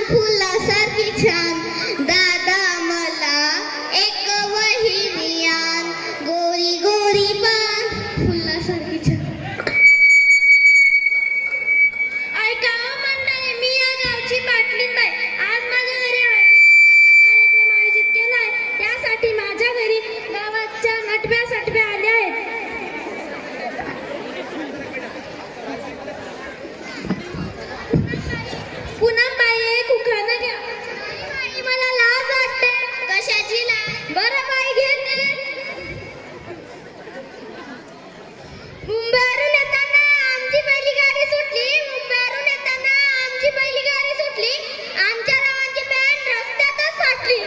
फुलासारखी छान, दादा मला एक वहिनी आण, गोरी गोरी पान फुलासारखी छान. ऐका मंडळी, मी या गावची पाटलीन बाई. आज माझ्या घरी कार्यक्रम आयोजित केलाय, त्यासाठी माझ्या घरी गावाच्या नटव्या सटव्या आल्या आहेत. पूनमबाई एक उखाणा घ्या. बाई मला लाज वाटते. कशाची लाज? बरं बाई घेते. मुंबईवरून येताना आमची पहिली गाडी सुटली, मुंबईवरून येताना आमची पहिली गाडी सुटली, आमच्या रावांची बँड रस्त्यातच फाटली.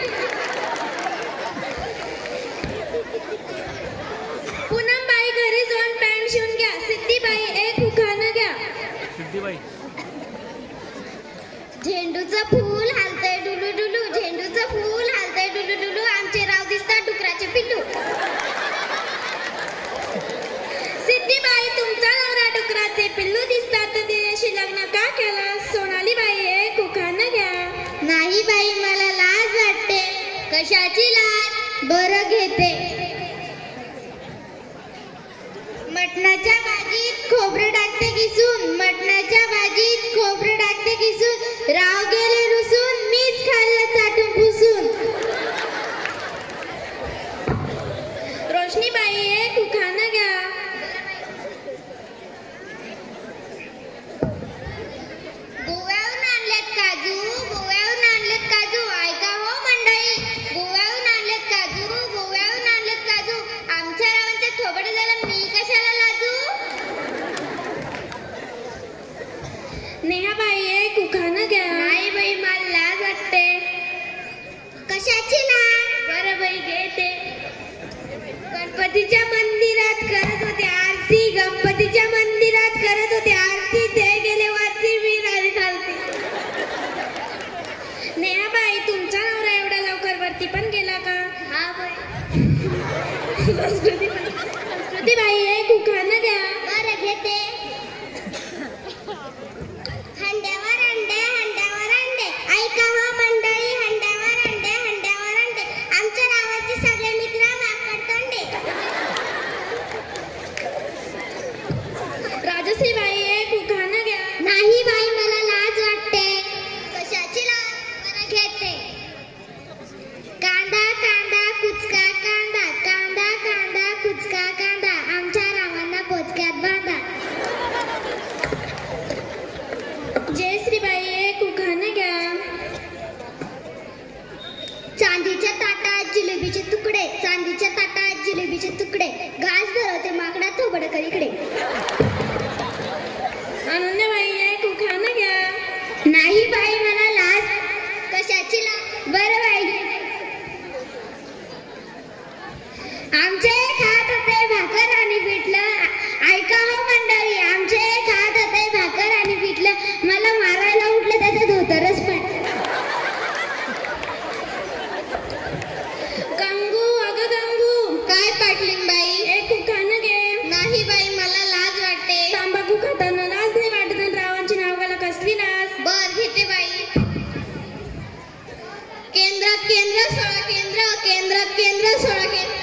पूनमबाई घरी जाऊन पॅन्ट शिवून घ्या. सिद्धीबाई एक उखाणा घ्या. सिद्धीबाई झेंडूचं फूल हालतंय डुलू डुलू, झेंडूचं फूल हालतंय डुलू डुलू, आमचे राव दिसतात डुकराचे पिल्लू. सिद्धीबाई तुमचा नवरा डुकराचे पिल्लू दिसतात, तर तिच्याशी लग्न का केलं? सोनालीबाई एक उखाणा घ्या. नाही बाई मला लाज वाटते. कशाची लाज? बरं घेते. मटणाच्या भाजीत खोबरं टाकते किसून, मटणाच्या भाजीत खोबरं टाकते किसून, राव गेले रुसून, मीच खाल्लं चाटून पुसून. रोशनीबाई एक उखाणा घ्या. गोव्याहून आणलेत काजू, गोव्याहून आणलेत काजू, ऐका हो मंडळी, गोव्याहून आणलेत काजू, गोव्याहून आणलेत काजू, आमच्या रावांचे थोबडे झालं, मी कशाला लाजू? नेहाबाई एक उखाणा घ्या. नाही बाई मला लाज वाटते. कशाची लाज? बरं बाई घेते. गणपतीच्या मंदिरात करत होते आरती, गणपतीच्या मंदिरात करत होते आरती, ते गेले वरती, मी राहिली खालती. नेहाबाई तुमचा नवरा एवढ्या लवकर वरती पण गेला का? हा बाई. संस्कृतीबाई एक उखाणा घ्या. बरं घेते. हंड्यावर अंडे, हंड्यावर अंडे, ऐका हो मंडळी, हंड्यावर अंडे, हंड्यावर अंडे, आमच्या गावाचे सगळे मित्र माकडतोंडे. राजश्रीबाई एक उखाणा घ्या. नाही बाई मला लाज वाटते. कशाची लाज? बरं घेते. कांदा कांदा कुचका कांदा, कांदा कांदा कुचका कांदा, आमच्या रावांना पोचक्यात बांधा. जयश्रीबाई एक उखाणा घ्या. चांदीच्या ताटात जिलेबीचे तुकडे, चांदीच्या ताटात जिलेबीचे तुकडे, घास भरवते माकडा थोबड करीकडे. अनन्याबाई एक उखाणा घ्या. नाही बाई मला लाज. कशाची लाज? बरं बाई. आमचे खात होते भाकर आणि पिठलं, ऐका हो मंडळी, आमचे खात होते भाकर आणि पिठलं, मला मारायला उठलं त्याचं धोतरच पण. गंगू अगं गंगू काय पाटलीन बाई? एक उखाणा घे. नाही बाई मला लाज वाटते. तंबाखू खाताना लाज नाही वाटत, आणि रावांची नावाला कसली लाज? बर घेते बाई. केंद्रात केंद्र 16 केंद्र, केंद्रात केंद्र 16 केंद्र,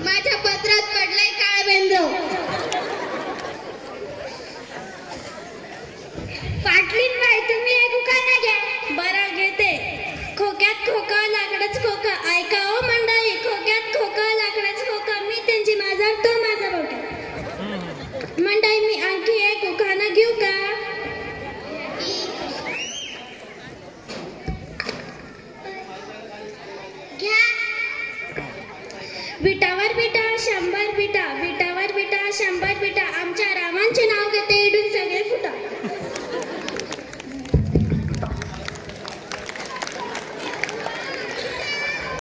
माझ्या पत्रात पडलाय काळबेंद्र. पाटलीन बाई तुम्ही एक उखाणा घ्या. बरं घेते. खोक्यात खोका लाकडाच खोका, ऐका हो मंडळी, खोक्यात खोका लाकडाच खोका, मी त्यांची माझा तो माझा बोटा. मंडळी मी आणखी एक उखाणा घेऊ का? घ्या. विटावर विटा 100 विटा, विटावर विटा 100 विटा, आमच्या